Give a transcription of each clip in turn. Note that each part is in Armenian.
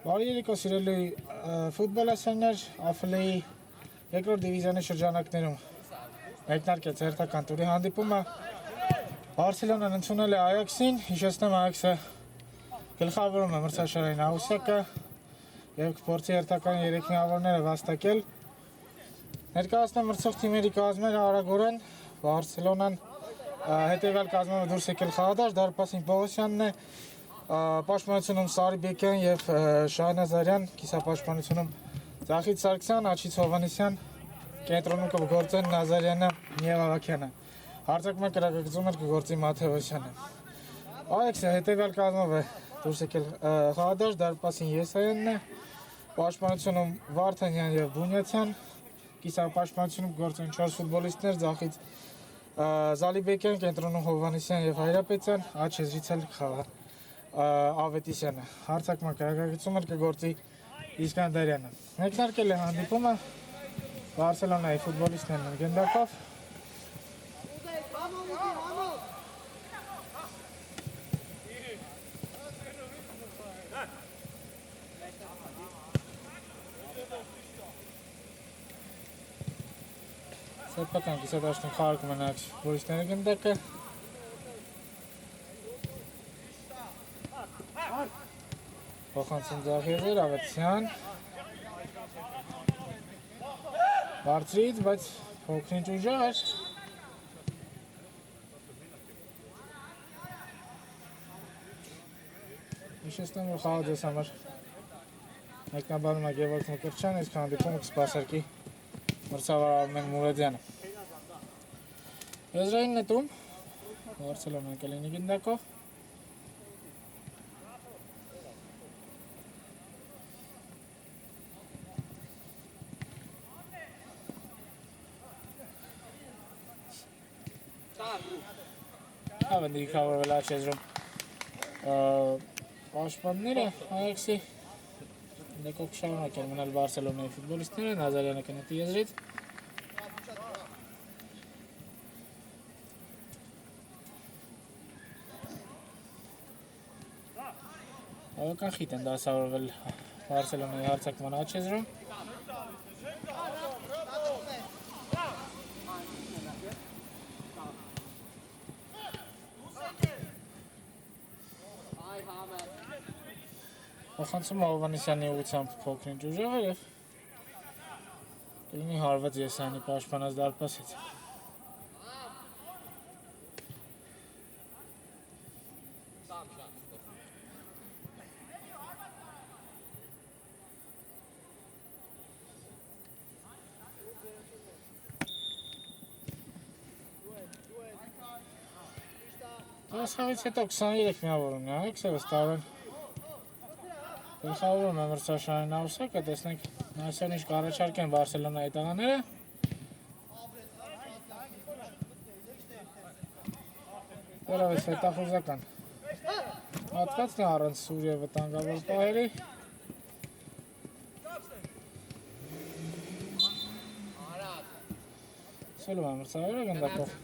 Բարի երեկո սիրելի ֆուտբոլասերներ, AFL-ի երկրորդ դիվիզիոնի շրջանակներում մեկնարկեց հերթական տուրի հանդիպումը։ Բարսելոնան ընդունել է Այաքսին, հիշեցնեմ Այաքսը գլխավորում է մրցաշարային աղյուսակը և կփորձի հերթական 3 միավորները վաստակել։ Ներկայացնեմ մրցող թիմերի կազմերը արագորեն։ Բարսելոնան հետևյալ կազմով դուրս եկել խաղադաշտ, դարպասին Պողոսյանն է, պաշտպանությունում Սարիբեկյան և Շահնազարյան, կիսապաշտպանությունում Ձախիթ Սարգսյան, Աջից Հովհաննիսյան, կենտրոնում կգործեն Նազարյանը և Ավագյանը։ Հարձակման կրակագծում էր կգործի Մաթևոսյանը։ Այաքսը հետևյալ կազմով է դուրս եկել խաղադաշտ, դարպասին Եսայանն է, պաշտպանությունում Վարդանյան և Բունյացյան, կիսապաշտպանությունում գործեն 4 ֆուտբոլիստներ, Ձախիթ Զալիբեկյան, կենտրոնում Հովհաննիսյան և Հայրապետյան, աջ եզրից էլ խաղը Ավետիսյանը։ Հարձակման կրակագծում էլ կգործի Իսկանդարյանը։ Մեկնարկել է հանդիպումը Բարսելոնայի ֆուտբոլիստներն գնդակով։ Սեփական կիսադաշտում խաղարկում են այդ ֆուտբոլիստների գնդակը։ Փոխանցում Ձախիթ Ավետիսյան։ Բարձրից, բայց փոքրինչ ուժեղ։ Հիշեցնեմ, որ խաղը ձեզ համար մեկնաբանում է Գևորգ Մկրտչյանը, իսկ հանդիպումը կսպասարկի մրցավար Արմեն Մուրադյանը։ Եզրային նետում Բարսելոնան կլինի գնդակով։ Ավանդի կավորվել աջ եզրում պաշտպանները Այաքսի դեկով կշարունակեն մնալ Բարսելոնայի ֆուտբոլիստները, Նազարյանը կնետի եզրից։ Բավական խիտ են դասավորվել Բարսելոնայի հարձակման աջ եզրում։ Փոխանցում Հովհաննիսյանի ուղղությամբ փոքրինչ ուժեղ է և կլինի հարված Եսայանի պաշտպանած դարպասից։ Դասխաղից հետո 23 միավորում է Այաքսը վստահորեն գլխավորում է մրցաշարային աղյուսակը, տեսնենք այսօր ինչ կառաջարկեն Բարսելոնայի տղաները։ Վերավեց հետախուզական հատվածն է առանց սուր և վտանգավոր պահերի։ Սելում է մրցավարը գնդակով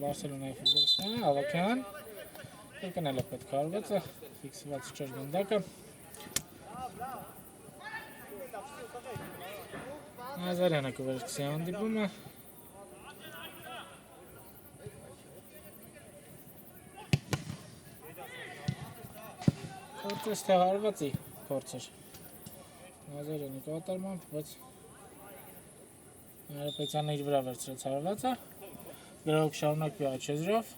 Բարսելոնայի ֆուտբոլիստները, Ավագյան, կրկնել է պետք հարվածը, ֆիքսված չէր գնդակը։ Նազարյանը կվերցի հանդիպումը։ Կորցես թե հարվածի կորցեր Նազարյանի կատարմամբ, բայց Հայրապետյանը իր վրա վերցրեց հարվածը։ Գրող շարունակվի աջ եզրով։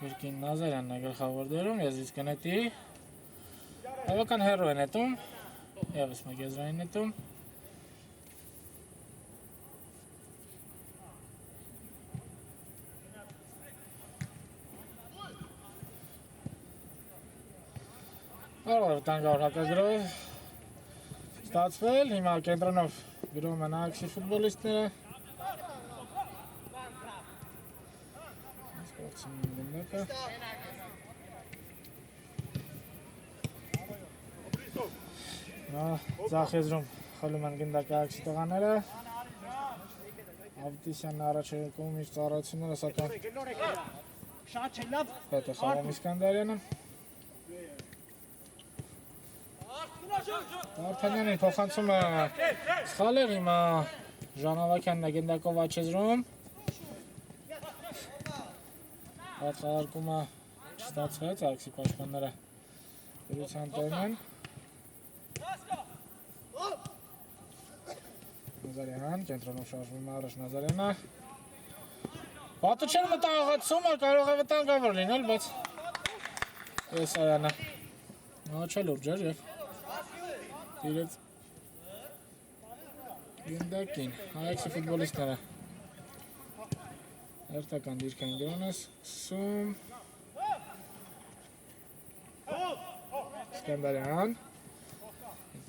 Երկին Նազարյանն է գլխավոր դերում, եզրից կնետի։ Բավական հեռու է նետում, ևս մեկ եզրային նետում։ Կարող է տանգավոր հակագրով ստացվել, հիմա կենտրոնով գրում են Աքսի ֆուտբոլիստները։ Սպորտսին գնդակը։ Ձախեզրում խլում են գնդակը Աքսի տղաները։ Ավետիսյանն առաջարկում իր ծառայությունները, սակայն հետ է խաղում Իսկանդարյանը։ Վարդանյանի փոխանցումը սխալ էր, հիմա Ժան Ավագյանն է գնդակով աչեզրում։ Այդ խաղարկումը չստացվեց, Աքսի պաշտպանները դրության տեղն են։ Նազարյան, կենտրոնով շարժվում է առաջ Նազարյանը։ Պատը չեր մտահղացումը, կարող է վտանգավոր լինել, բայց Եսայանը նոչել ուրջեր և դիրեց գնդակին, Աքսի ֆուտբոլիստները հերթական դիրքային գրոն է սկսում Իսկանդարյան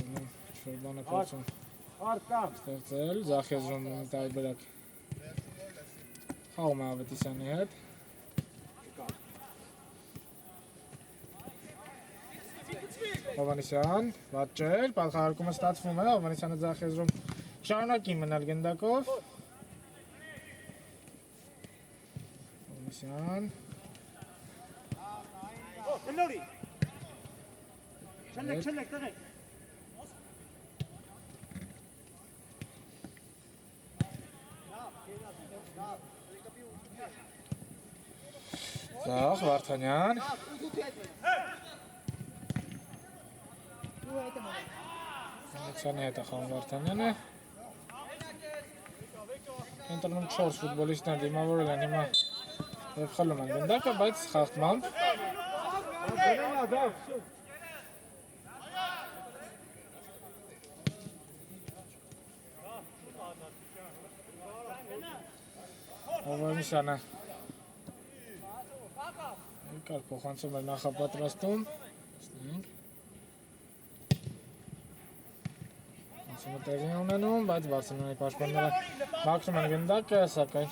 ինչ-որ բան է փորձում ստեղծել, ձախեզրում տարբերակ խաղում է Ավետիսյանի հետ։ Հովանեսյան, վաճել, պատխաղարկումը ստացվում է, Հովանեսյանը ձախեզրում շարունակի մնալ գնդակով։ Հովանեսյան։ Չնեք, տղեք։ Ձախ, Վարդանյան։ Հովանեսյանի հետ է խաղում Վարդանյանը։ Կենտրոնում 4 ֆուտբոլիստներ դիմավորել են հիմա և խլում են գնդակը, բայց խաղթմամբ։ Հովանեսյանը երկար փոխանցում էր նախապատրաստում։ Անցումը տեղի ունենում, բայց Բարսելոնայի պաշտպանները մաքրում են գնդակը, սակայն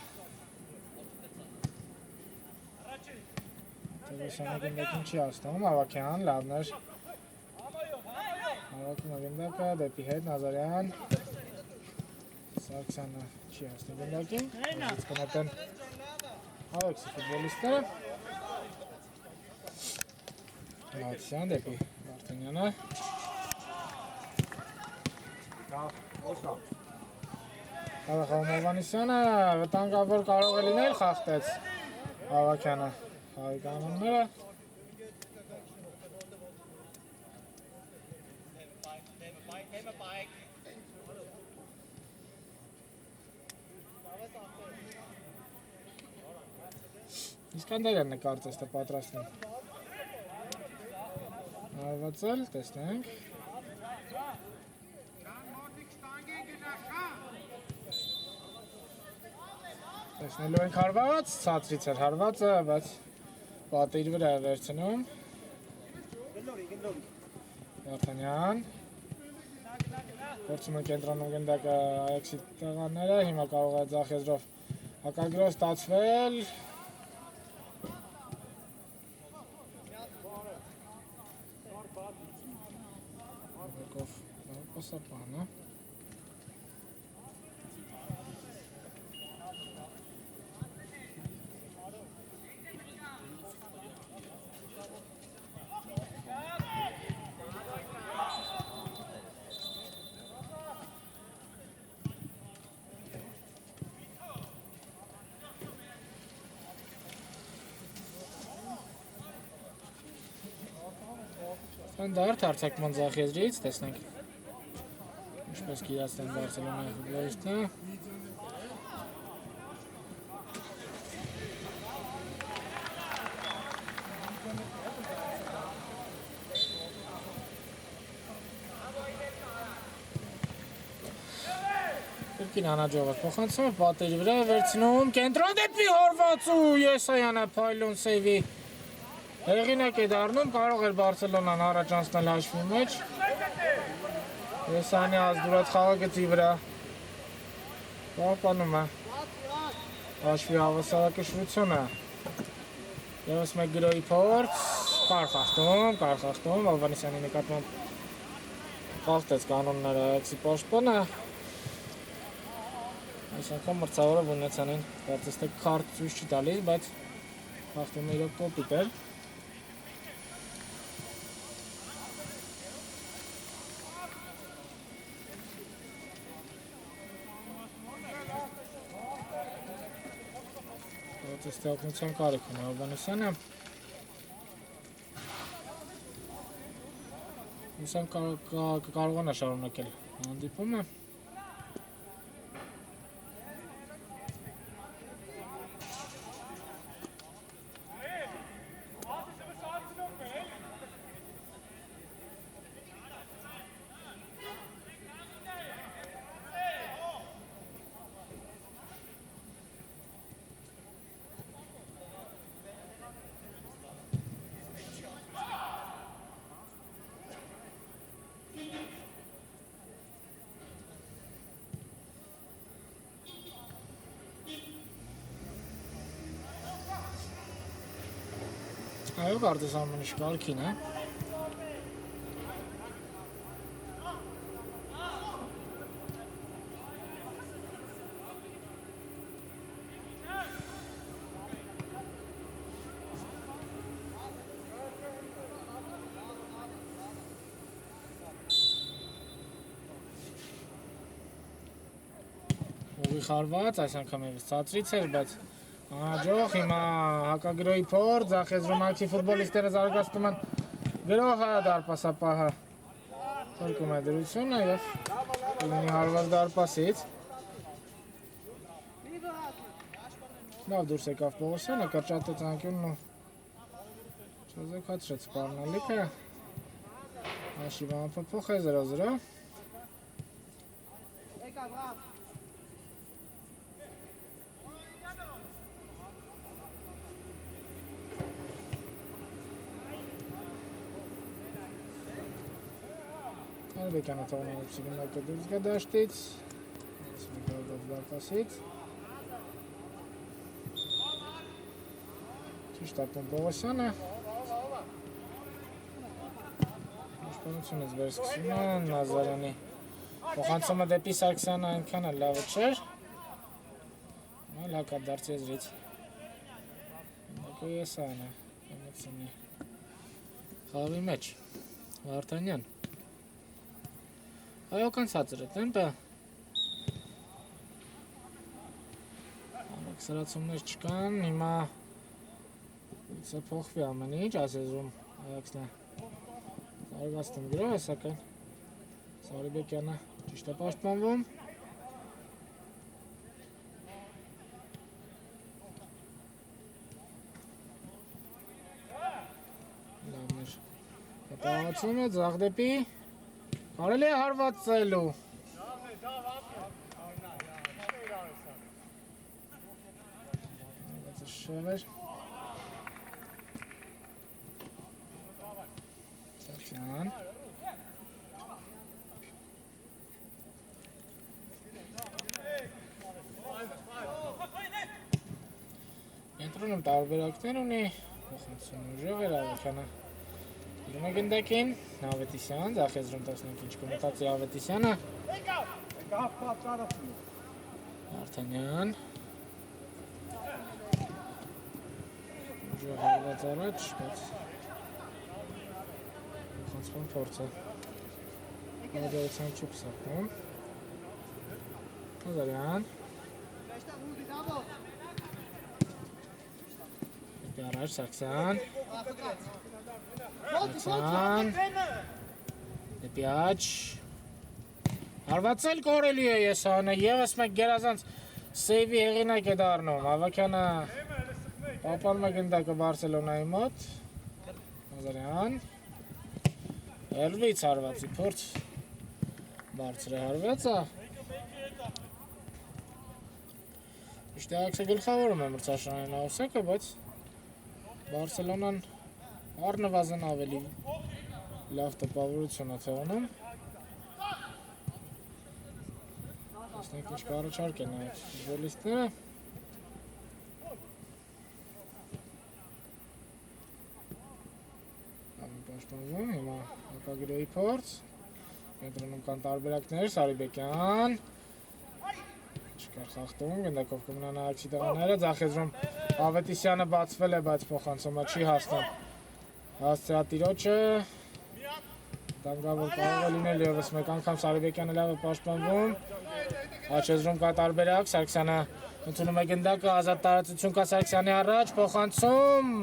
Տերեսյանը գնդակին չի հասնում, Ավագյան, լավներ։ Հավաքում է գնդակը, դեպի հետ, Նազարյան։ Սարգսյանը չի հասնում գնդակին, ուզից կնետեն Աքսի ֆուտբոլիստները։ Ավետիսյան դեպի Վարդանյանը։ Խաղում Հովանեսյանը, վտանգավոր կարող է լինել, խաղթեց Ավագյանը խաղի կանոնները։ Իսկանդարյանն է կարծես թե պատրաստում արվածել, տեսնենք։ Տեսնելու ենք հարված, ցածրից էր հարվածը, բայց պատը իր վրա է վերցնում։ Վարդանյան։ Փորձում են կենտրոնում գնդակը Աքսի տղաները, հիմա կարող է ձախեզրով հակագրով ստացվել։ Պասապանը։ Ստանդարտ հարցակման ձախեզրից, տեսնենք ինչպես կիրացնեն Բարսելոնայի ֆուտբոլիստները։ Կրկին անաջողը փոխանցում, պատերի վրա վերցնում, կենտրոն դեպի Հորվաթու, Եսայանը փայլուն սեյվի Հեղինակ է դառնում, կարող էր Բարսելոնան առաջ անցնել հաշվի մեջ։ Եսանի ազդուրած խաղագծի վրա պահպանում է հաշվի հավասարակշռությունը։ Եվս մեկ գրոյի փորձ, կարխախտում, Ալվանեսյանի նկատմամբ խախտեց կանոնները Այաքսի պաշտպանը։ Այս անգամ մրցավորը Վունեցյանին կարծես թե քարտ ցույց չի տալիս, բայց խախտումը իրոք կոպիտ էր։ Կարծես թե օգնության կարիք ունի Ալվանեսյանը։ Ուսան կարողանա շարունակել հանդիպումը։ Այո, կարծես ամեն ինչ կարգին է։ Ուղի խարված, այս անգամ եւս ցածրից էր, բայց Աջող հիմա հակագրոյի փորձ, ձախեզրում Այաքսի ֆուտբոլիստները զարգացնում են գրողը դարպասապահը փրկում է դրությունը եւ լինի հարված դարպասից։ Լավ դուրս եկավ Պողոսյանը, կրճատեց անկյունն ու չզեկացրեց սպառնալիքը։ Հաշիվը անփոփոխ է 0-0։ Ալբեկյանը թողնում է սիգնալը դուրս գա դաշտից, մեկով դարպասից։ Ճիշտ ապում Պողոսյանը։ Պաշտպանությունից վեր սկսում է Նազարյանի փոխանցումը դեպի Սարգսյանը այնքան էլ լավը չէր։ Լակադարձ եզրից։ Դակո Եսանը, Մենեցյանի խաղի մեջ, Վարդանյան։ Այո, կանցածր է տեմպը։ Անակ սրացումներ չկան, հիմա փոխվի ամեն ինչ, ասեզում Այաքսն է զարգացնում գրողը, սակայն Սարիբեկյանը ճիշտ է պաշտպանվում։ Լավներ հետաղացում է, ձախ դեպի Կարելի է հարվածելու։ Շևեր։ Սարքյան։ Ենտրոնում տարբերակներ ունի, փոխանցում ուժեղ էր Ավետյանը։ Իրում է գնդակին, Ավետիսյան, ձախեզրում 15 ինչ կոմուտացի Ավետիսյանը։ Վարդանյան։ Ուժը հարված առաջ, բայց խանցվում փորձը։ Հոդերության չուպ սապում։ Նազարյան։ Դեպի առաջ Սարգսյան։ Սարգսյան, դեպի աջ, հարվածել կորելի է Եսանը, եվս մեկ գերազանց սեյվի հեղինակ է դառնում, Ավակյանը պապանում է գնդակը Բարսելոնայի մոտ, Նազարյան, Էլվից հարվածի փորձ, բարձր է հարվածը, իշտ Այաքսը գլխավորում է մրցաշարային Աուսեկը, բայց Բարսելոնան Առնվազն ավելի լավ տպավորություն է թողնում։ Տեսնենք ինչ կառաջարկ են այդ ֆուտբոլիստները։ Պաշտպանվում հիմա հակագրոյի փորձ։ Կենտրոնում կան տարբերակներ, Սարիբեկյան։ Չկար խախտում, գնդակով կմնան Ալեքսի տղաները, ձախեզրում Ավետիսյանը բացվել է, բայց փոխանցումը չի հասնում։ Հասցեատիրոջը Դանգավոր կարող է լինել ևս մեկ անգամ Սարիբեկյանը լավ է պաշտպանվում։ Աչեզրում կա տարբերակ, Սարգսյանը ընդունում է գնդակը, ազատ տարածություն կա Սարգսյանի առաջ, փոխանցում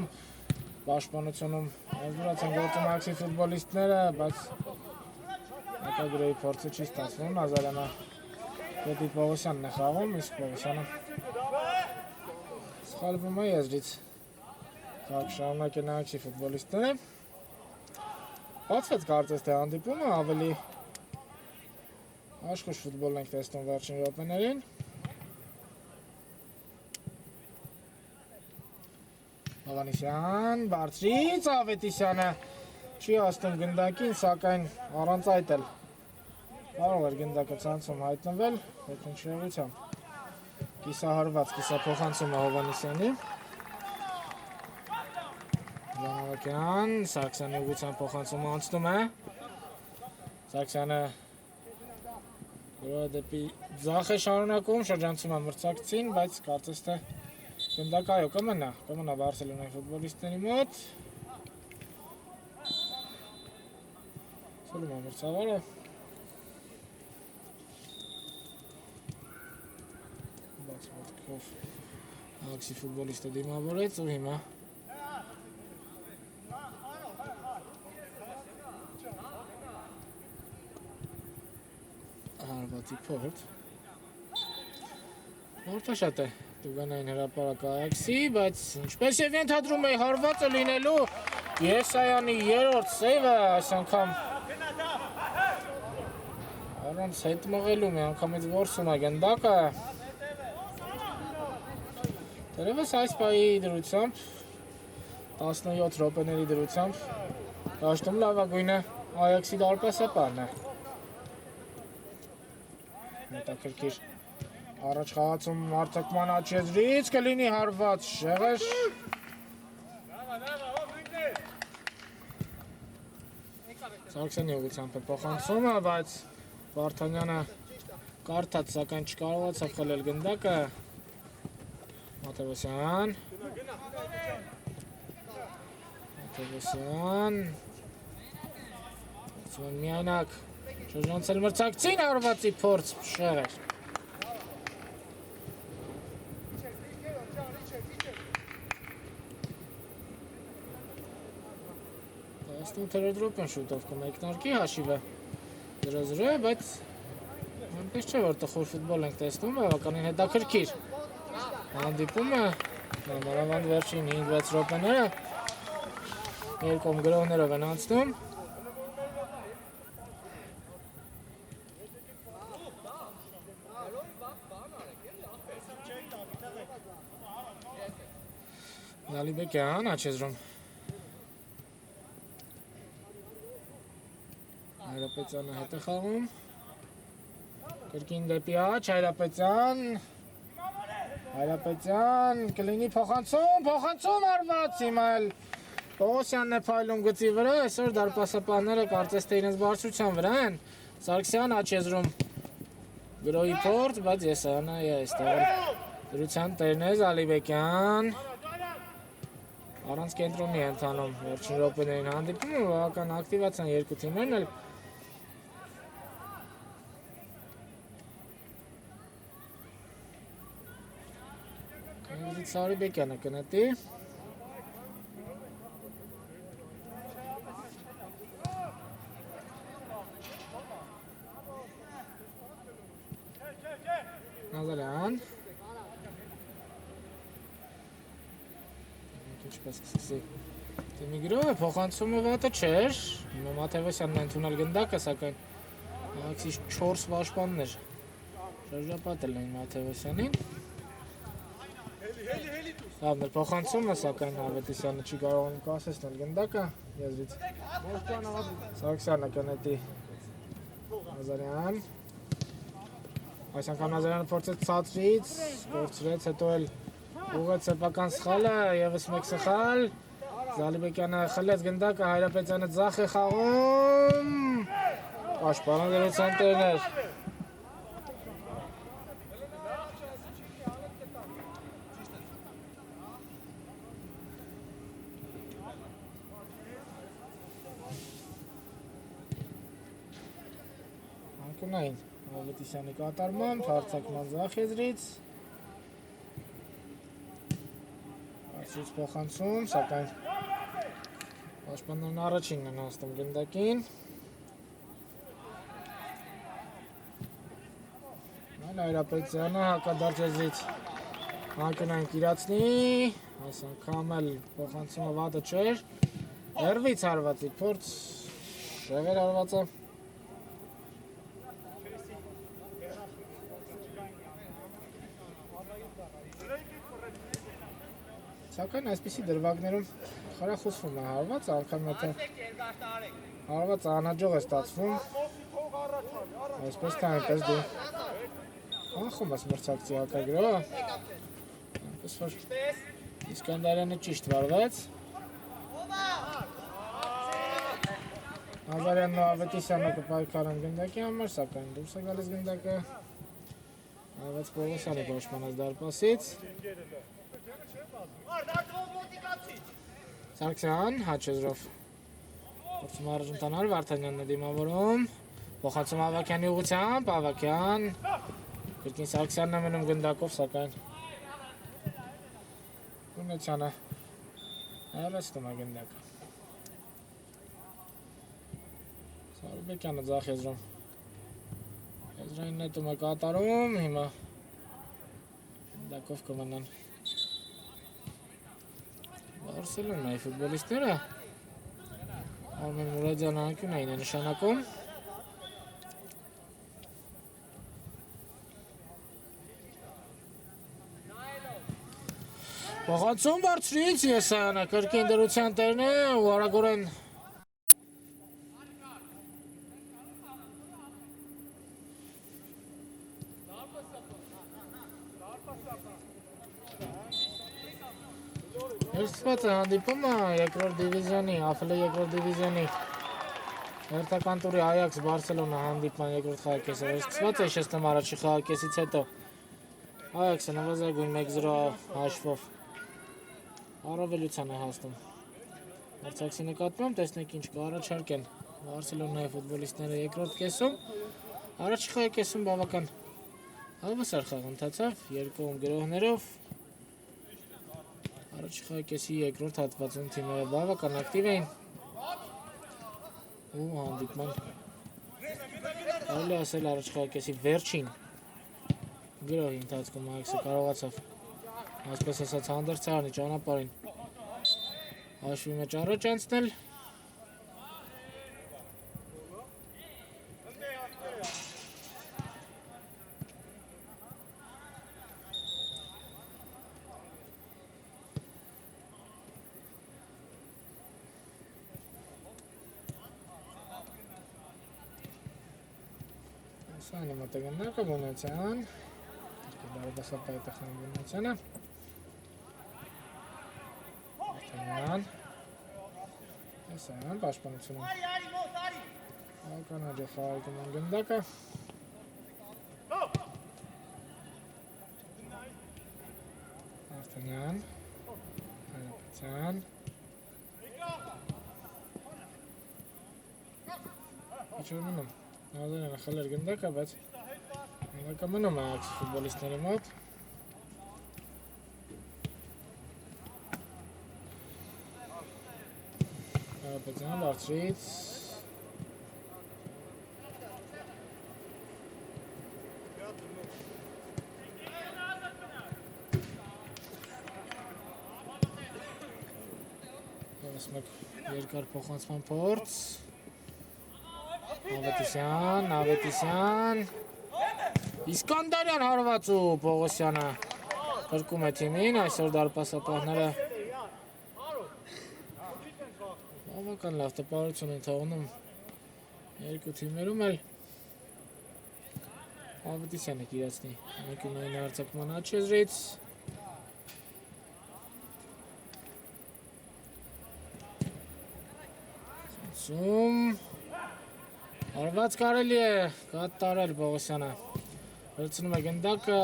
պաշտպանությունում ազդուրած են գործում Ալեքսի ֆուտբոլիստները, բայց հակագրոյի փորձը չի ստացվում, Նազարյանը Պետի Պողոսյանն է խաղում, իսկ Պողոսյանը սխալվում է եզրից։ Կարգ շարունակ են Ալեքսի ֆուտբոլիստները։ Բացվեց կարծես թե հանդիպումը, ավելի աշխուժ ֆուտբոլ ենք տեսնում վերջին րոպեներին։ Հովհաննիսյան, բարձրից Ավետիսյանը չի հասնում գնդակին, սակայն առանց այդ էլ կարող էր գնդակը ցանցում հայտնվել, ոքինչ շեղությամբ։ Կիսահարված, կիսափոխանցում է Հովհաննիսյանի։ Լանավակյան, Սարգսյանի ուղղությամբ փոխանցումը անցնում է։ Սարգսյանը դեպի ձախ է շարունակում, շրջանցում է մրցակցին, բայց կարծես թե գնդակ այո կմնա Բարսելոնայի ֆուտբոլիստների մոտ։ Սուլում է մրցավարը։ Բաց ոտքով Ալեքսի ֆուտբոլիստը դիմավորեց ու հիմա հարվածի փորձ։ Որտաշատ է Տուգանային հրապարակը Ալեքսի, բայց ինչպես եւ ենթադրում էի հարվածը լինելու Եսայանի երրորդ սեյվը այս անգամ առանց հետ մղելու մի անգամից որսում է գնդակը։ Դերևս այս պայի դրությամբ 17 րոպեների դրությամբ դաշտում լավագույնը Ալեքսի դարպասապանն է։ Հետաքրքիր առաջ խաղացում արձակման աչեզրից կլինի հարված շեղեր։ Սարգսյանի ուղղությամբ է փոխանցումը, բայց Վարդանյանը կարդաց, սակայն չկարողացավ խլել գնդակը։ Մաթևոսյան։ Միայնակ շրջանցել մրցակցին հարվածի փորձ շեղեր։ 18-րդ րոպեն շուտով կմեկնարկի հաշիվը 0-0, բայց այնպես չէ, որ տխուր ֆուտբոլ ենք տեսնում, բավականին հետաքրքիր հանդիպումը, մանավանդ վերջին 5-6 րոպեները երկում գրողներով են անցնում։ Նալիբեկյան, աչեզրում Հայրապետյանը հետ է խաղում, կրկին դեպի աչ, Հայրապետյան, կլինի փոխանցում արված, հիմա էլ Պողոսյանն է փայլում գծի վրա, այսօր դարպասապանները կարծես թե իրենց բարձրության վրա են, Սարգսյան աչեզրում գրոյի փորձ, բայց Եսայանը այստեղ դրության տերն է, Զալիբեկյան, առանց կենտրոնի է ընթանում վերջին րոպեներին հանդիպումը, բավական ակտիվացան երկու թիմերն էլ Սարիբեկյանը կնետի Նազարյան ինչպես կսկսի Տիմի գրոհը փոխանցումը վատը չէր Մաթևոսյանն է ընդունել գնդակը, սակայն Ալեքսի 4 պաշտպաններ շրջապատել էին Մաթևոսյանին Լավ, մեր փոխանցումը, սակայն Ավետիսյանը չի կարողանում կասեցնել գնդակը եզրից։ Սարգսյանը կնետի Ազարյան։ Այս անգամ Ազարյանը փորձեց ցածրից, կորցրեց, հետո էլ ուղղեց սեփական սխալը, եւս մեկ սխալ։ Զալիբեկյանը խլեց գնդակը, Հայրապետյանը ձախ է խաղում։ Պաշտպանում դրության տերներ։ Անկյունային Ավետիսյանի կատարմամբ, հարցակման ձախ եզրից։ Արցից փոխանցում, սակայն պաշտպաններն առաջինն են հասնում գնդակին։ Այլ Հայրապետյանը հակադարձ եզրից անկյունային կիրացնի, այս անգամ էլ փոխանցումը վատը չէր։ Հեռվից հարվածի փորձ, շեղեր հարվածը։ Սակայն այսպիսի դրվագներում խրախուսվում է հարվածը, անգամ եթե հարվածը անհաջող է ստացվում, այսպես թե այնպես դու կանխում ես մրցակցի հակագրը, այնպես որ Իսկանդարյանը ճիշտ վարվեց, Ազարյանն ու Ավետիսյանը կպայքարեն գնդակի համար, սակայն դուրս է գալիս գնդակը, Ավեց Պողոսյանի պաշտպանած դարպասից, Սարգսյան, հաչեզրով փորձում առաջ ընթանալ, Վարդանյանն է դիմավորում, փոխանցում Ավակյանի ուղղությամբ, Ավակյան, կրկին Սարգսյանն է մնում գնդակով, սակայն Ունեցյանը հեռացնում է գնդակը։ Սարուբեկյանը ձախ եզրում, եզրային նետում է կատարում, հիմա գնդակով կմնան Բարսելոնայի ֆուտբոլիստները, Արմեն Մուրադյանը անկյունային է նշանակում, փոխանցում բարձրից Եսայանը կրկին դրության տերն է ու արագորեն Երստված է հանդիպումը երկրորդ դիվիզիոնի, ԱՖԼ երկրորդ դիվիզիոնի հերթական տուրի Այաքս Բարսելոնա հանդիպման երկրորդ խաղակեսը սկսված է շեստեմ առաջի խաղակեսից հետո Այաքսը նվազագույն 1-0 հաշվով առավելության է հասնում մրցակցի նկատմամբ, տեսնենք ինչ կառաջարկեն Բարսելոնայի ֆուտբոլիստները երկրորդ կեսում առաջի խաղակեսում բավական հավասար խաղ ընթացավ երկու գրոհներով Առաջի խաղակեսի երկրորդ հատվածում թիմերը բավական ակտիվ էին ու հանդիպման կարելի ասել առաջի խաղակեսի վերջին գրոհի ընթացքում Այաքսը կարողացավ այսպես ասած հանդերձարանի ճանապարհին հաշվի մեջ առաջ անցնել Սանը մոտագնարկը Բունեցյան Բարոբասապայտը խան Բունեցյանը Արտանյան Եսայան պաշտպանությունում Ալկանաջը խաղարկում են գնդակը Արտանյան Հայրապետյան Իչոր մնում Ազարյանը խլեր գնդակը, բայց գնդակը մնում է Այաքսի ֆուտբոլիստների մոտ Հայրապետյան բարձրից Եվս մեկ երկար փոխանցման փորձ Ավետիսյան, Իսկանդարյան հարված ու Պողոսյանը Փրկում է թիմին, այսօր դարպասապահները բավական լավ տպավորություն են թողնում երկու թիմերում էլ Ավետիսյանը կիրացնի մեկունային արձակման աչեզրից Արված կարելի է կատարել Պողոսյանը վերցնում է գնդակը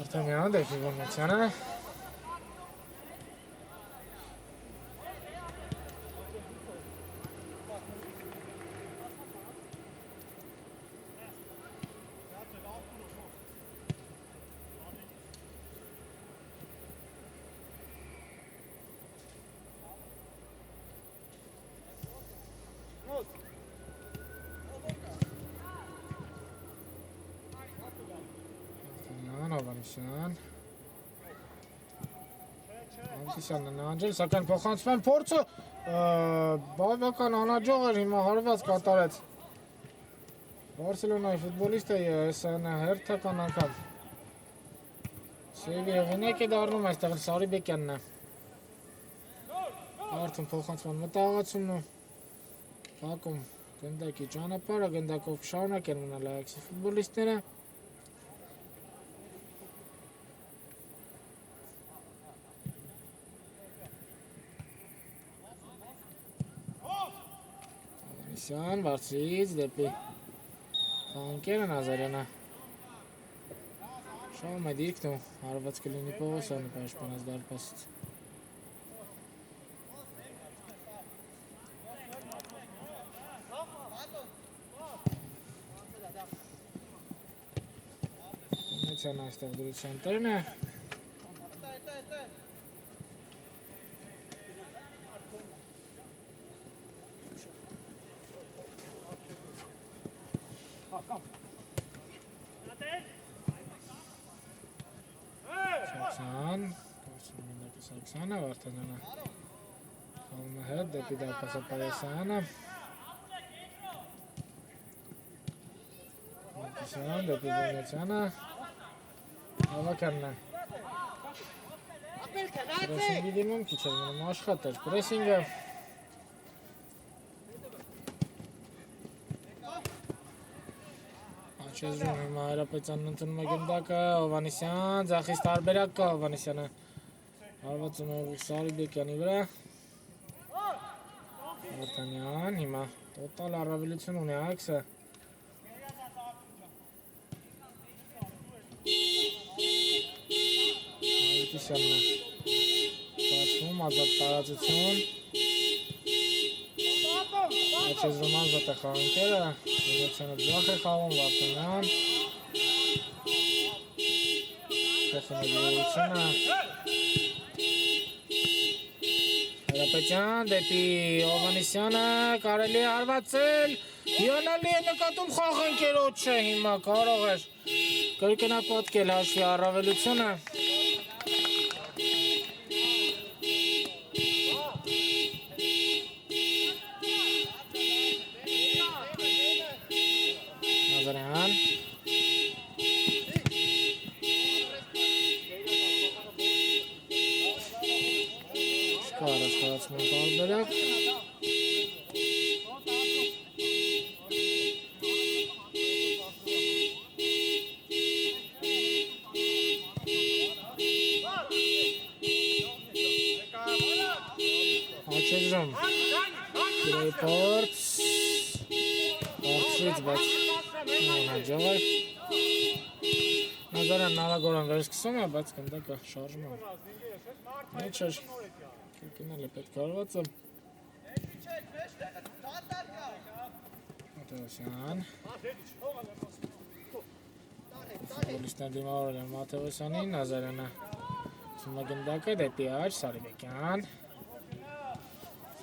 Արտեմյան դեպի Վորմեցյանը Ավետիսյանն է նահանջել, սակայն փոխանցման փորձը բավական անհաջող էր, հիմա հարված կատարեց Բարսելոնայի ֆուտբոլիստը ԵՍՆ հերթական անգամ Սեյվի հեղինակ է դառնում, այստեղ Սարիբեկյանն է Արդեն փոխանցման մտահղացումն ու փակում գնդակի ճանապարհը, գնդակով շարունակ են մնալ Այաքսի ֆուտբոլիստները Սյան բարձրից դեպի խանկերը Նազարյանը շահում է դիրքն ու հարված կլինի Պողոսյանը պաշտպանած դարպասից Ունեցյանը այստեղ դրության տերն է Սարքսյանը Վարդանյանը խաղում է հետ դեպի դարպասապահեսյանը Մարտիսյան դեպի Վորմեցյանը Հավաքյանն է Պրեսինգի դիմում քիչ էր մնում աշխատել պրեսինգը Աչեզրում հիմա Հայրապետյանն ընդունում է գնդակը Հովհաննիսյան ձախից տարբերակ կա Հովհաննիսյանը Հարվածում է Սարիբեկյանի վրա Վարդանյան հիմա տոտալ առավելություն ունի Այաքսը Ավետիսյանն է բացվում ազատ տարածություն Աչեզրում ազատ է խաղանքերը Վորմեցյանը ձախ է խաղում Վարդանյան Փոխում է դիրությունը Հայրապետյան դեպի Հովհաննիսյանը կարելի է հարվածել հիանալի է նկատում խաղանքերոջը հիմա կարող էր կրկնապատկել հաշվի առավելությունը Նազարյան Առաջխաղացման տարբերակ Աչեզրում Գրեի պորց Պորցից բայց հաջող է Նազարյան նավագորան վերսկսում է, բայց գնդակը շարժում է Մեջ էր Կրկինել է պետք հարվածը Մատևոսյան Ֆուտբոլիստներ դիմավորել են Մատևոսյանին Նազարյանը Սումա գնդակը դեպի աջ Սարիբեկյան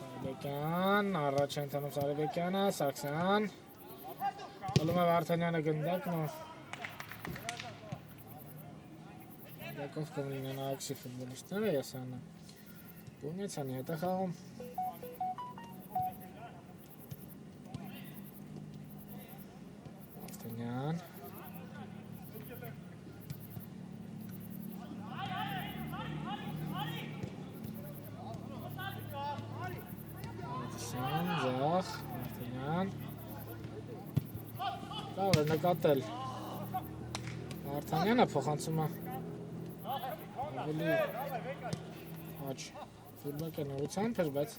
Սարիբեկյան Առաջ է ընթանում Սարիբեկյանը Սարգսյան Ալում է Վարդանյանը գնդակն ու Գնդակով կմլինեն Այաքսի ֆուտբոլիստները ԵՍՆ Բունեցյանի հետ է խաղում Լավ է նկատել։ Վարդանյանը փոխանցում է ավելի աչ ֆիդբեքն ուղղությամբ էր, բայց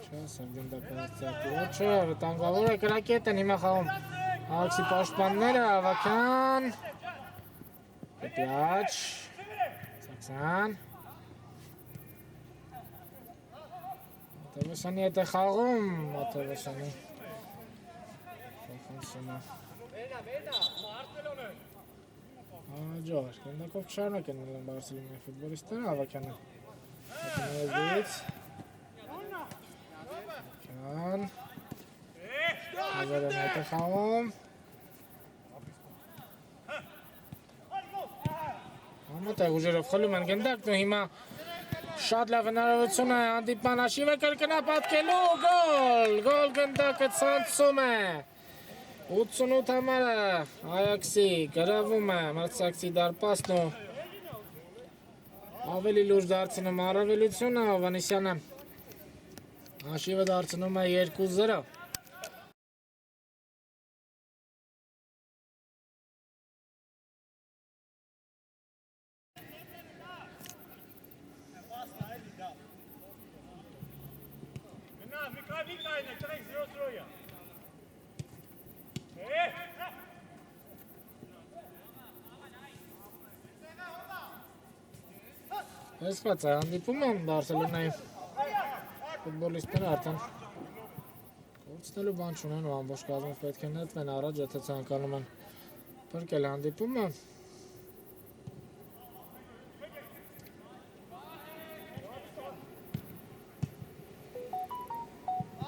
չասեմ գնդակահարցակի ոչը վտանգավոր է կրակետ են հիմա խաղում Ալեքսի պաշտպանները Ավակյան դեպի աչ Սաքսյան Մատևոսյանի հետ է խաղում Մատևոսյանի փոխանցում է Ջոհար, գնդակով չարնակ են նլան Բարսելոնայի ֆուտբոլիստները Ավակյանը Հետնեզից Ավակյան Հազարեն հետ է խաղում Համոտ է ուժերով խլում են գնդակն ու հիմա շատ լավ հնարավորություն է հանդիպման հաշիվը կրկնապատկելու գոլ գնդակը ցանցում է 88 համարը Այաքսի գրավում է մրցակցի դարպասն ու ավելի լուրջ դարձնում առավելությունը Հովհաննիսյանը հաշիվը դարձնում է 2-0 Հեսված է հանդիպում են Բարսելոնայի ֆուտբոլիստները արդեն կորցնելու բան չունեն ու ամբողջ կազմով պետք է նետվեն առաջ, եթե ցանկանում են փրկել հանդիպումը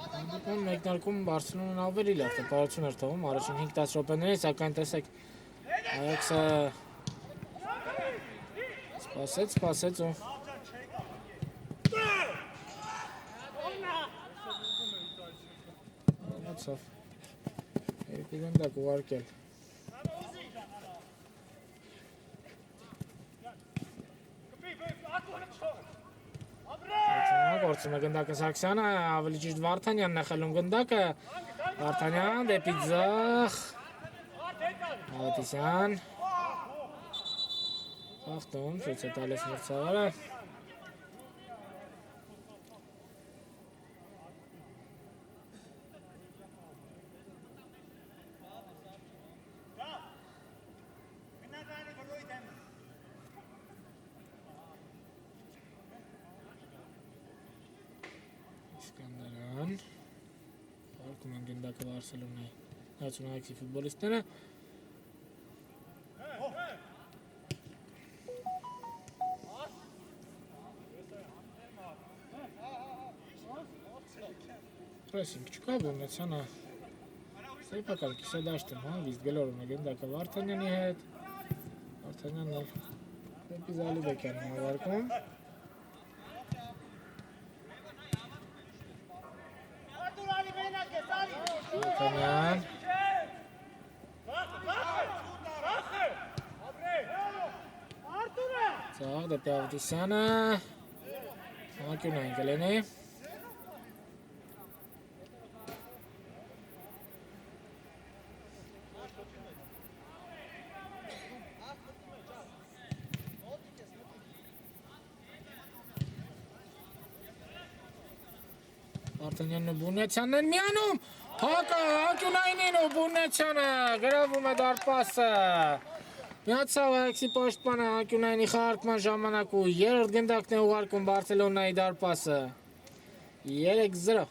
Հանդիպման մեկնարկում Բարսելոնան ավելի լավ տպարություն էր թվում առաջին 5-10 րոպեներին, սակայն տեսեք Այաքսը Սպասեց ու Անացավ երկու գնդակ ուղարկել Գործում է գնդակը Սաքսյանը, ավելի ճիշտ Վարդանյանն է խլում գնդակը Վարդանյան դեպի ձախ Ավետիսյան Ախտում, ցույց է տալիս մրցավարը Իսկանդարյան Արկում են գնդակը Բարսելոնայի Նացիոնալի ֆուտբոլիստները Պրեսինգ չկա, Բունեցյանը սեփական կիսադաշտ եմ հանգիստ գլորում է գնդակը Վարդանյանի հետ Վարդանյանն էլ դեպի Զալիբեկյանն է ուղարկում Վարդանյան Ծաղ դեպի Ավետիսյանը Ակյունային կլենի Վարդանյանն ու Բունեցյանն են միանում Ակյունայինին ու Բունեցյանը գրավում է դարպասը Միացավ Այաքսի պաշտպանը Ակյունայինի խաղարկման ժամանակ ու երրորդ գնդակն է ուղարկում Բարսելոնայի դարպասը 3-0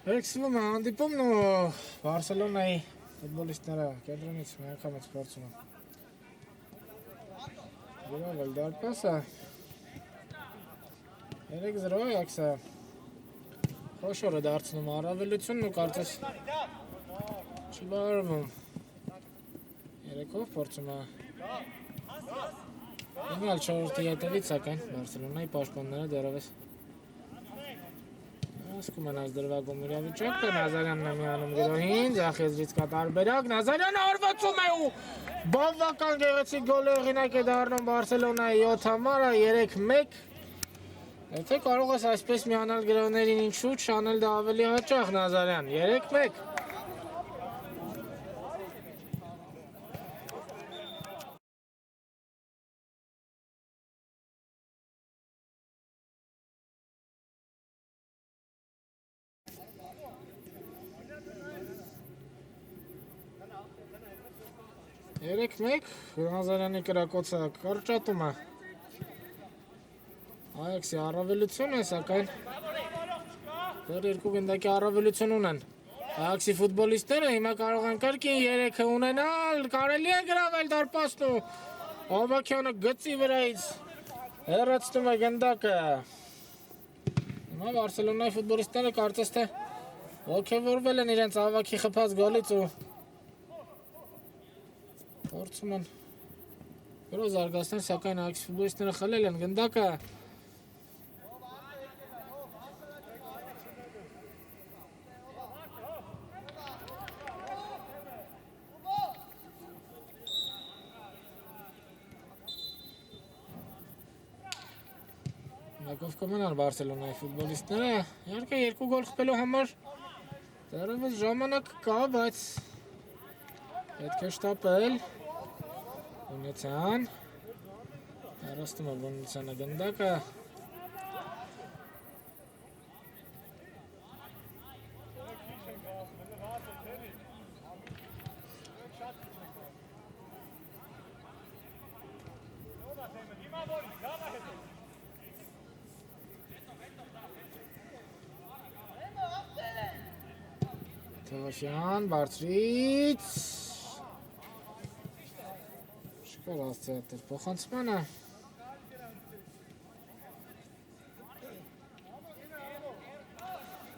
Վերքսվում է հանդիպումն ու Բարսելոնայի ֆուտբոլիստները կենտրոնից միանգամից փորձում են գրավել դարպասը 3-0 Այաքսը խոշոր է դարձնում առավելությունն ու կարծես չի բարվում 3-ով փորձում է ինել 4-րդի հետևից, սակայն Բարսելոնայի պաշտպանները դեռևս Ասկում են այս դրվագում իրավիճակը, Նազարյանն է միանում գրոհին, ձախեզրից կա տարբերակ, Նազարյանը հարվածում է ու բավական գեղեցիկ գոլ հեղինակ է դառնում Բարսելոնայի 7 համարը 3-1 Եթե կարող ես այսպես միանալ գրոհներին ինչու չանել դա ավելի հաճախ Նազարյան 3-1 3-1 Նազարյանի կրակոցը կարճատում է Այաքսի առավելություն է, սակայն դեռ երկու գնդակի առավելություն ունեն Այաքսի ֆուտբոլիստները հիմա կարող են կրկին 3-ը ունենալ, կարելի է գրավել դարպասն ու Ավակյանը գծի վրայից հեռացնում է գնդակը Հիմա Բարսելոնայի ֆուտբոլիստները կարծես թե ոգևորվել են իրենց Ավակի խփած գոլից ու փորձում են գրոհ զարգացնել, սակայն Այաքսի ֆուտբոլիստները խլել են գնդակը Մեկով կմնան Բարսելոնայի ֆուտբոլիստները, իհարկե երկու գոլ խփելու համար դեռևս ժամանակ կա, բայց պետք է շտապել Բունեցյան Հեռացնում է Բունեցյանը գնդակը Թևոսյան, բարձրից Շկար ասծեատեր փոխանցմանը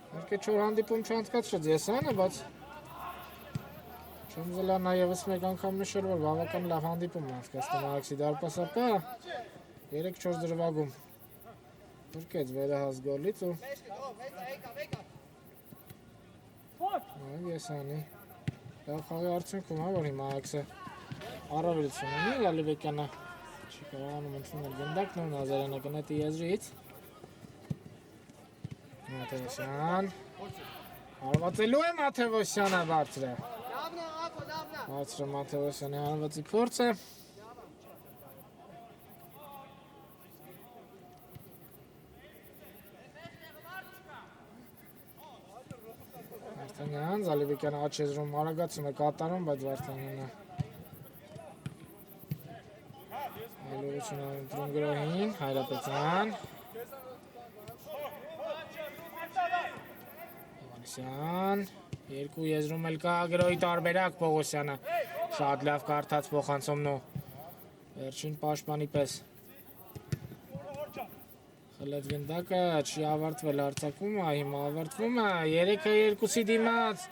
Իհարկե չոր հանդիպում չանցկացրեց Եսանը, բայց չեմ զլա նաև մեկ անգամ նշել, որ բավական լավ հանդիպում անցկացնում Այաքսի դարպասապա 3-4 դրվագում Բրկեց վերահաս գոլից ու Եսանի լավ խաղի արդյունքում որ հիմա Այաքսը առավելություն ունի Լալիբեկյանը չի կարողանում ընդունել գնդակն ու Նազարյանը կնետի եզրից Մաթևոսյան Հարվածելու է Մաթևոսյանը բարձրը Բարձրը Մաթևոսյանի հարվածի փորձը Վարդանյան, Զալիբեկյանը աչ եզրում արագացում է կատարում, բայց Վարդանյանը այլուրություն է ընտրում գրոհին, Հայրապետյան Հովանեսյան Երկու եզրում էլ կա գրոհի տարբերակ Պողոսյանը Շատ լավ կարդաց փոխանցումն ու վերջին պաշտպանի պես Խլեց գնդակը, չի ավարտվել արձակումը, հիմա ավարտվում է 3-ը 2-ի դիմաց,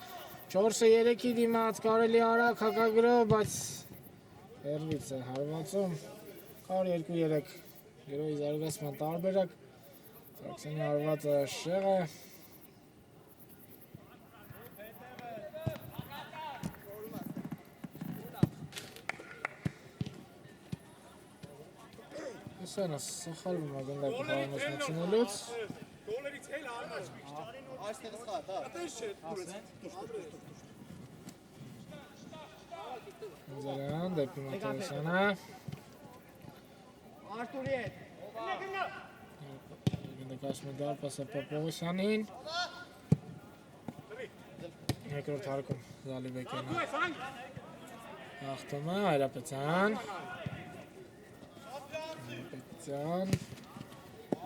4-ը 3-ի դիմաց, կարելի արագ հակագրոհ, բայց հեռվից է հարվածում, կար 2-3 գրոհի զարգացման տարբերակ, Սարգսյանի հարվածը շեղ է Սենը սխալվում է գնդակը խաղանոցնությունելուց Դոլերից հել արմաց այստեղից խաղ, հա այդպես չէ Նազարյան դեպի Մաթևոսյանը Արտուրի հետ Գնդակաշմի դարպասը Պողոսյանին Երկրորդ հարկում Զալիբեկյանը Հաղթում է Հայրապետյան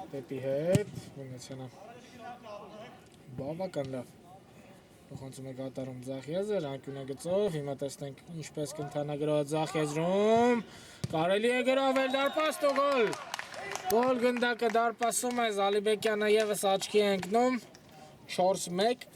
Դեպի հետ Բունեցյանը բավական լավ փոխանցում է կատարում ձախ եզր անկյունագծով հիմա տեսնենք ինչպես կընթանա գրոհը ձախ եզրում կարելի է գրավել դարպասն ու գոլ գնդակը դարպասում է Զալիբեկյանը ևս աչքի է ընկնում 4-1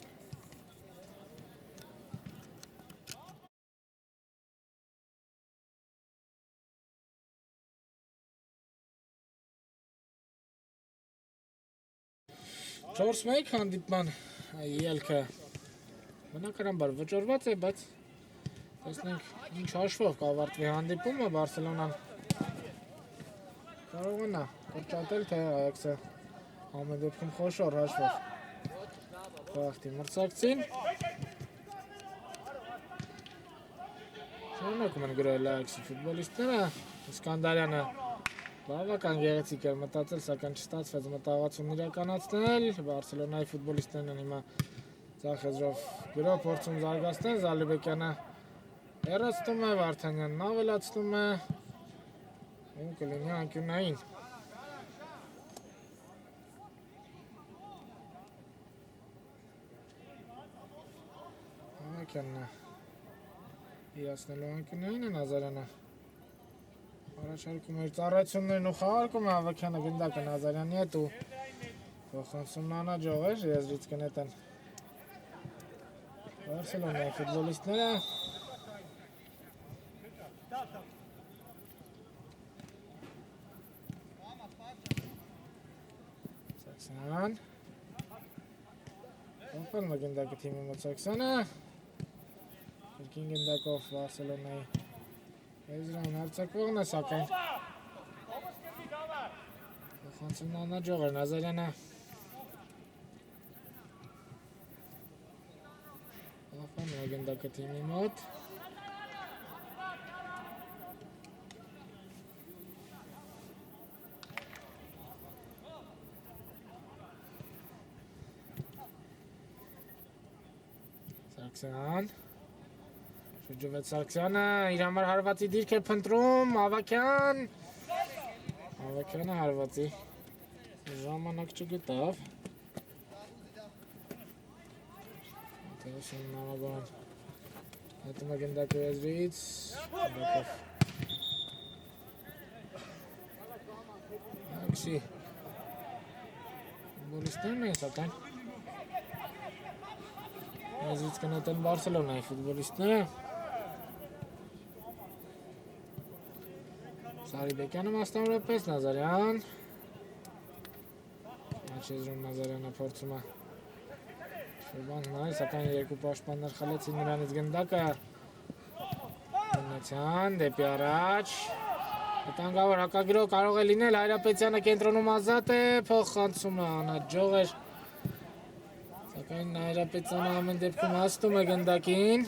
4-1 հանդիպման ելքը բնականաբար վճռված է, բայց տեսնենք ինչ հաշվով կավարտվի հանդիպումը, Բարսելոնան կարողանա կրճատել, թե Այաքսը ամեն դեպքում խոշոր հաշվով խաղաղտի մրցակցին։ Շարունակում են գրել Այաքսի ֆուտբոլիստները, Իսկանդարյանը բավական գեղեցիկ էր մտածել, սակայն չստացվեց մտահղացում իրականացնել, Բարսելոնայի ֆուտբոլիստներն են հիմա ձախեզրով գրով փորձում զարգացնել, Զալիբեկյանը հեռացնում է, Վարդանյանն ավելացնում է, ու կլինի անկյունային։ Հավաքյանն է իրացնելու անկյունային է, Նազարյանը առաջարկում էր ծառայություններն ու խաղարկում է, Հավաքյանը գնդակը Նազարյանի հետ ու փոխանցումն անհաջող էր, եզրից կնետեն Բարսելոնայի ֆուտբոլիստները։ Սաքսյան Օպելն է գնդակը թիմի մոտ Սաքսյանը, երկին գնդակով Բարսելոնայի Եզրային հարցակվողն է, սակայն փոխանցումն անհաջող էր, Նազարյանը Ախանում է գնդակը թիմի մոտ։ Սաքսյան Շրջվեց Սարգսյանը, իր համար հարվածի դիրք է փնտրում, Հավաքյանը հարվածի ժամանակ չգտավ։ Տեսնում նամագորան հետում է գնդակը եզրից, Այաքսի ֆուտբոլիստներն են, սակայն եզրից կնետեն Բարսելոնայի ֆուտբոլիստները։ Զալիբեկյանը մասնավորապես, Նազարյան Աչեզրում Նազարյանը փորձում է շրջան նայել, սակայն երկու պաշտպաններ խլեցին նրանից գնդակը Մնացյան դեպի առաջ վտանգավոր հակագրող կարող է լինել, Հայրապետյանը կենտրոնում ազատ է, փոխանցումը անհաջող էր, սակայն Հայրապետյանը ամեն դեպքում հասնում է գնդակին։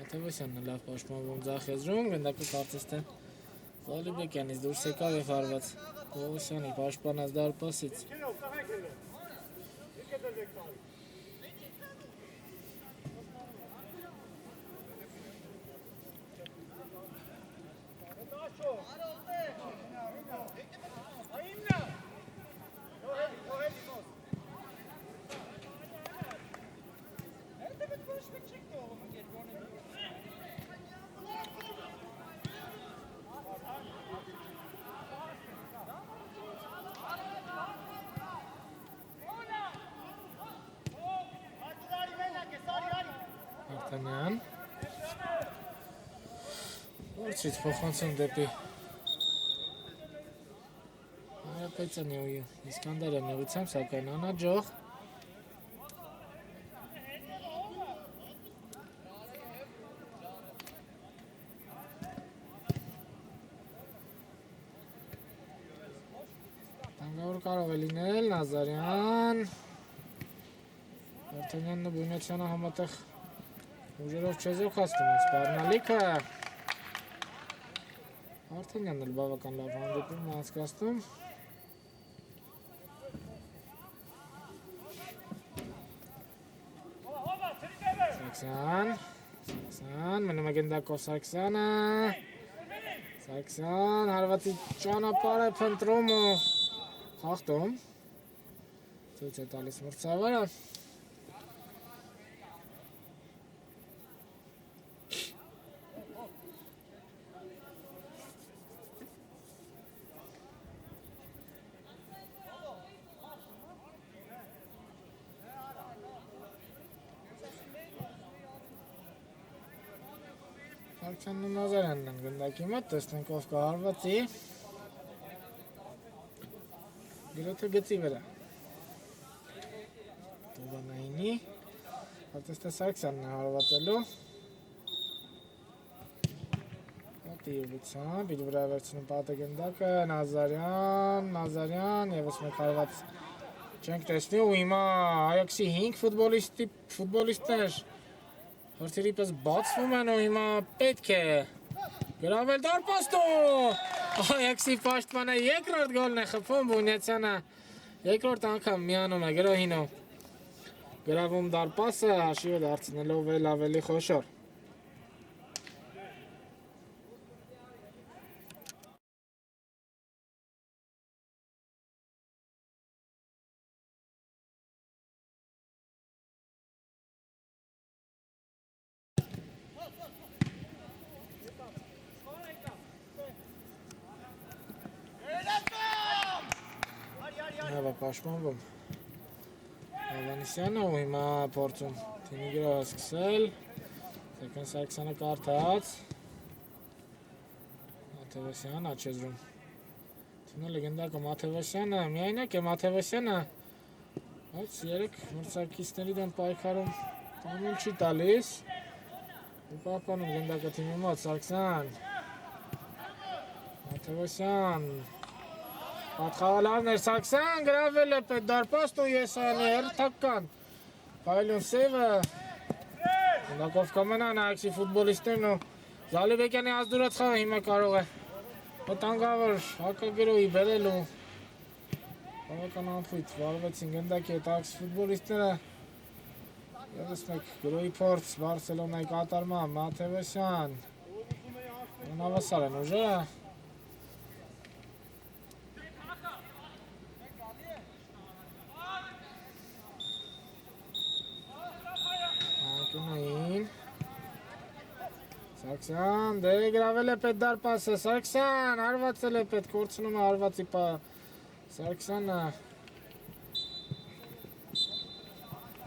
Թևոսյանն է լավ պաշտպանվում ձախեզրում, գնդակը կարծես թե Զալիբեկյանից դուրս եկավ և հարված Թևոսյանի պաշտպանած դարպասից։ Վարդանյան Որցից փոխանցում դեպի Հայրապետյանի ու Իսկանդարյանի ուղղությամբ, սակայն անհաջող։ Տանգավոր կարող է լինել, Նազարյան Վարդանյանն ու Բունյացյանը համատեղ ուժերով չեզոք հասնում են սպառնալիքը։ Վարդանյանն էլ բավական լավ հանդիպում է անցկացնում։ Սաքսյան, մնում է գնդակով Սաքսյանը։ Սաքսյան, հարվածի ճանապարհ է փնտրում ու խախտում։ Ցույց է տալիս մրցավարը։ Սարգսյանն ու Նազարյանն են գնդակի մոտ, տեսնենք ով կհարվածի։ Երեթը գծի վրա։ Տուվանայինի։ Հատեստե Սարգսյանն է հարվածելու։ Տիվության, իր վրա վերցնում պատը գնդակը, Նազարյան, եվս մեկ հարված չենք տեսնի ու հիմա Այաքսի 5 ֆուտբոլիստներ հրթիռի պես բացվում են ու հիմա պետք է գրավել դարպաստում Այաքսի պաշտպանը երկրորդ գոլն է խփում Բունյացյանը երկրորդ անգամ միանում է գրոհինով գրավում դարպասը հաշիվը դարձնելով ավելի խոշոր Հավա պաշտպանվում Ավանեսյանը ու հիմա փորձում թիմի գրոհը սկսել Սերկան Սարգսյանը կարդաց Մաթևոսյան աչեզրում Թիմը լեգենդակը Մաթևոսյանը միայնակ է Մաթևոսյանը բայց երեք մրցակիցների դեմ պայքարում տանուլ չի տալիս ու պահպանում լեգենդակը թիմի մոտ Սարգսյան Մաթևոսյան Պատխավալարներ Սարգսյան գրավել է պետ դարպաստ ու եսանի հերթական Պայլուն սևը Ունակով կամենան Այաքսի ֆուտբոլիստներն ու Զալիբեկյանի ազդուրած խաղը հիմա կարող է վտանգավոր հակագրոհի բերել ու բավական անփույթ վարվեցին գնդակի հետ Այաքսի ֆուտբոլիստները ևս մեկ գրոհի փորձ Բարսելոնայի կատարման Մաթևոսյան անհավասար են ուժերը Սարգսյան, դե գրավել է պետ դարպասը, Սարգսյան, հարվածել է պետ, կորցնում է հարվածի պա, Սարգսյանը,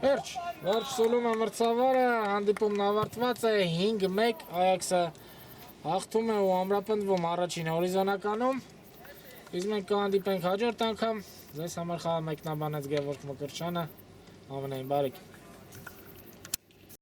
վերջ սոլում է մրցավարը, հանդիպումն ավարտված է, 5-1, Այաքսը հաղթում է ու ամրապնդվում առաջին հորիզոնականում, իսկ մենք կհանդիպենք հաջորդ անգամ, ձեզ համար խաղը մեկնաբանեց Գևորգ Մկրտչյանը, ամենայն բարիք։